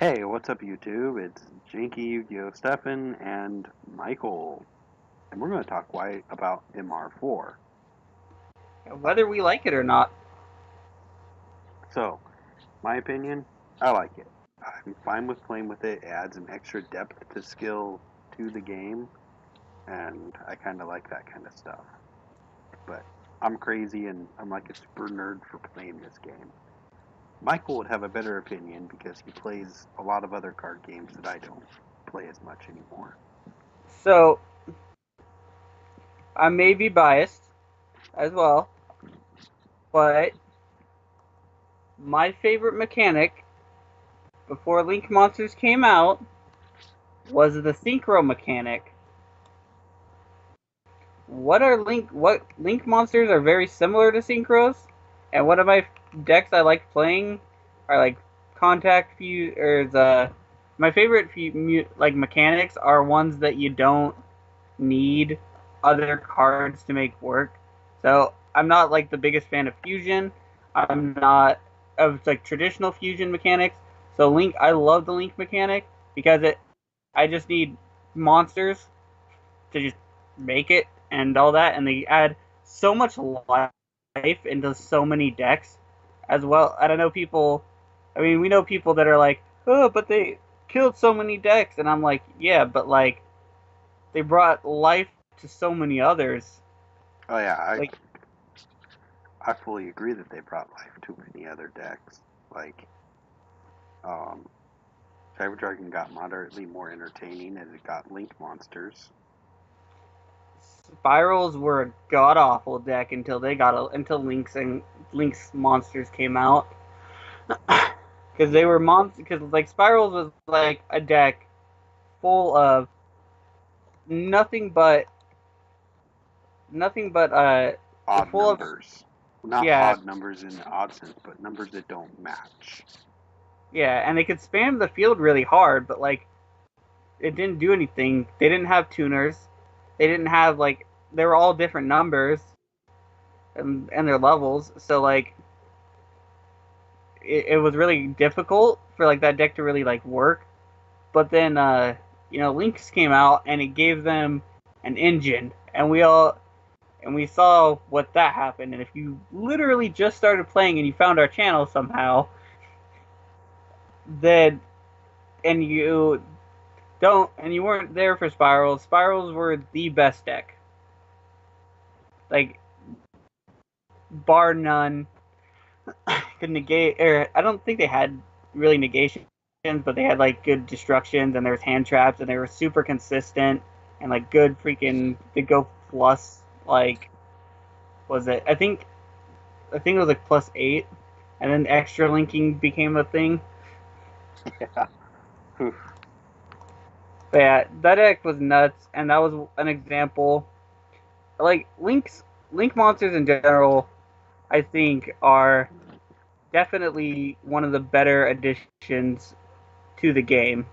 Hey, what's up, YouTube? It's JankyYGO, Steafen, and Michael, and we're going to talk about MR4. Whether we like it or not. So, my opinion, I like it. I'm fine with playing with it. It adds an extra depth to skill to the game, and I kind of like that kind of stuff. But I'm crazy, and I'm like a super nerd for playing this game. Michael would have a better opinion because he plays a lot of other card games that I don't play as much anymore. So I may be biased as well, but my favorite mechanic before Link Monsters came out was the synchro mechanic. What Link Monsters are very similar to synchros, and one of my decks I like playing are like contact fuse or the my favorite like mechanics are ones that you don't need other cards to make work. So I'm not like the biggest fan of fusion. I'm not of like traditional fusion mechanics. So Link, I love the Link mechanic because I just need monsters to just make it and all that, and they add so much life into so many decks as well. I don't know people. I mean, we know people that are like, oh, but they killed so many decks, and I'm like, yeah, but like they brought life to so many others. Oh yeah, Like, I fully agree that they brought life to many other decks. Like, um, Cyber Dragon got moderately more entertaining as it got Link monsters. spirals were a god awful deck until Link's monsters came out because they were monsters. Because like spirals was like a deck full of nothing but nothing but Odd full of numbers. Not yeah, odd numbers in the odd sense, but numbers that don't match. yeah, and they could spam the field really hard, but like it didn't do anything. They didn't have tuners. They didn't have like they were all different numbers and their levels. So like it was really difficult for like that deck to really like work. But then Lynx came out and it gave them an engine, and we saw what that happened. And if you literally just started playing and you found our channel somehow, then and you weren't there for spirals. Spirals were the best deck, like bar none. Could negate, or I don't think they had really negations, but they had like good destructions, and there was hand traps, and they were super consistent and like good freaking. They go plus like was it? I think it was like +8, and then extra linking became a thing. Yeah. But yeah, that deck was nuts, and that was an example. Like Link monsters in general, I think are definitely one of the better additions to the game.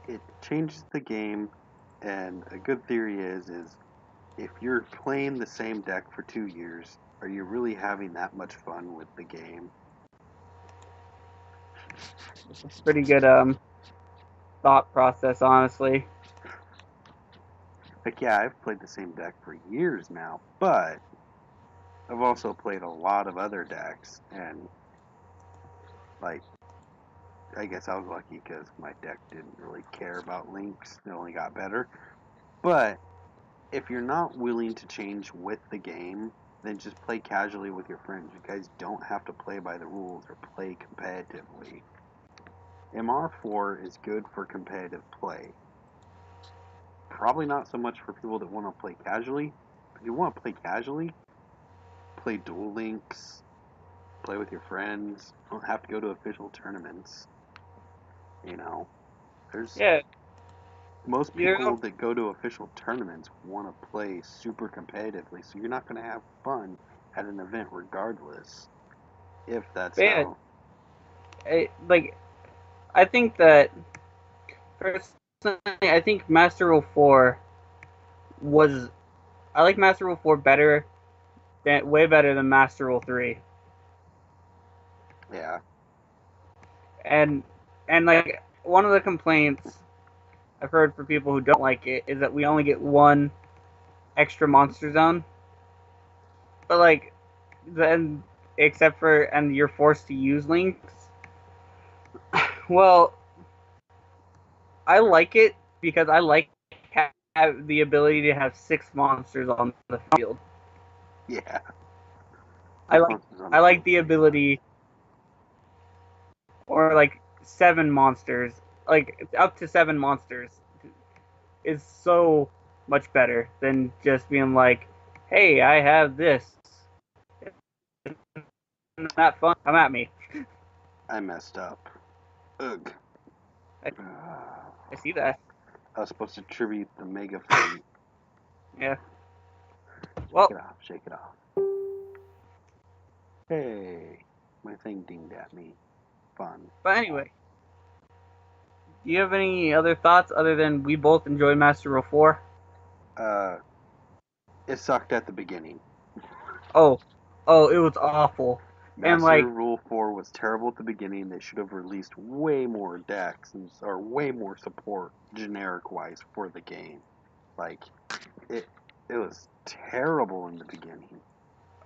It changes the game, and a good theory is if you're playing the same deck for 2 years, are you really having that much fun with the game? Pretty good thought process, honestly. Like, yeah, I've played the same deck for years now, but I've also played a lot of other decks, and like, I guess I was lucky because my deck didn't really care about links. It only got better. But if you're not willing to change with the game, then just play casually with your friends. You guys don't have to play by the rules or play competitively. MR4 is good for competitive play. Probably not so much for people that want to play casually. If you want to play casually, play Duel Links, play with your friends. You don't have to go to official tournaments. You know, there's Yeah, most you people know, that go to official tournaments want to play super competitively, so you're not going to have fun at an event regardless, if that's yeah, how. like I think that personally, I think Master Rule 4 was I like Master Rule 4 better than way better than Master Rule 3. Yeah, And And like one of the complaints I've heard for people who don't like it is that we only get one extra monster zone. But like then except for and you're forced to use links. Well, I like it because I like have the ability to have 6 monsters on the field. Yeah. I like I like the Fun. ability, or like 7 monsters, like up to 7 monsters, is so much better than just being like, "Hey, I have this." Isn't that fun? Come at me. I messed up. Ugh. I, I see that. I was supposed to tribute the Mega Fleet. Yeah. Shake Well, it off. Shake it off. Hey, my thing dinged at me. Fun. but anyway, do you have any other thoughts other than we both enjoy Master Rule 4? Uh, it sucked at the beginning. Oh, oh, it was awful. And Master like, Rule 4 was terrible at the beginning. They should have released way more decks or way more support generic wise for the game. Like it it was terrible in the beginning.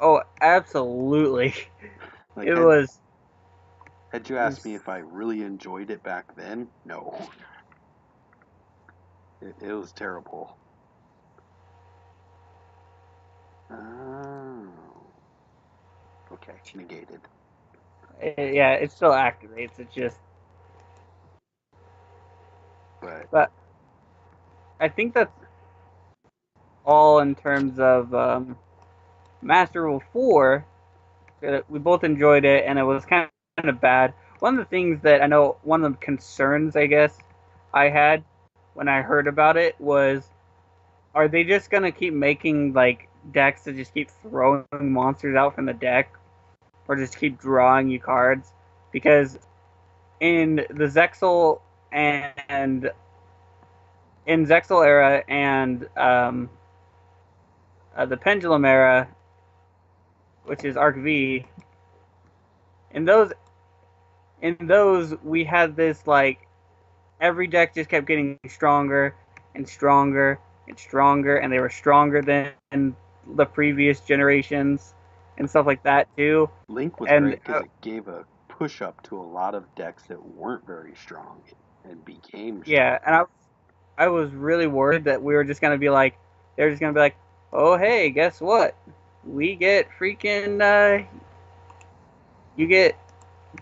oh, absolutely. Like It was. had you asked me if I really enjoyed it back then, no. It was terrible. Oh. Okay, negated. Yeah, it still activates. It's just, But but I think that's all in terms of Master Rule 4. We both enjoyed it, and it was kind of bad. One of the things that I know, one of the concerns, I guess, I had when I heard about it was, are they just gonna keep making like decks to just keep throwing monsters out from the deck, or just keep drawing you cards? Because in the Zexal and in Zexal era and the Pendulum era, which is Arc V, in those we had this like every deck just kept getting stronger and stronger and stronger, and they were stronger than the previous generations and stuff like that too. Link was And great because it gave a push up to a lot of decks that weren't very strong and became yeah, and stronger. I was really worried that we were just gonna be like, they're just gonna be like, oh hey, guess what? We get freaking you get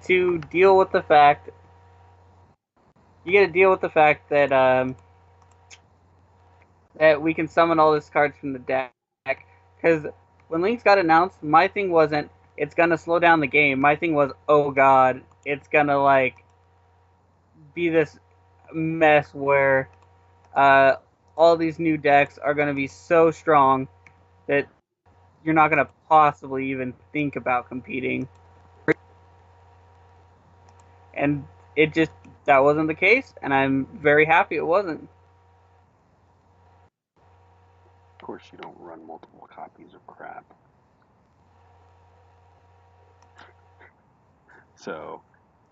to deal with the fact you get to deal with the fact that we can summon all these cards from the deck. Because when Links got announced, my thing wasn't it's gonna slow down the game. My thing was, oh god, it's gonna like be this mess where uh, all these new decks are gonna be so strong that you're not gonna possibly even think about competing. And it just that wasn't the case, and I'm very happy it wasn't. Of course, you don't run multiple copies of crap. So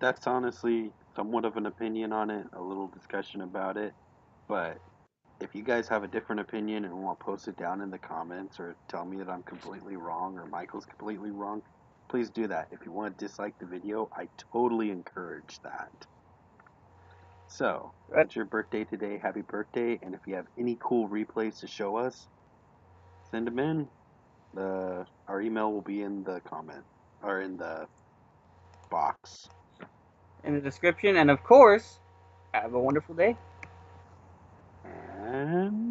that's honestly somewhat of an opinion on it, a little discussion about it. But if you guys have a different opinion and want to post it down in the comments or tell me that I'm completely wrong or Michael's completely wrong, please do that. If you want to dislike the video, I totally encourage that. So, But it's your birthday today. Happy birthday. And if you have any cool replays to show us, send them in. Our email will be in the comment or in the box. in the description, and of course, have a wonderful day. And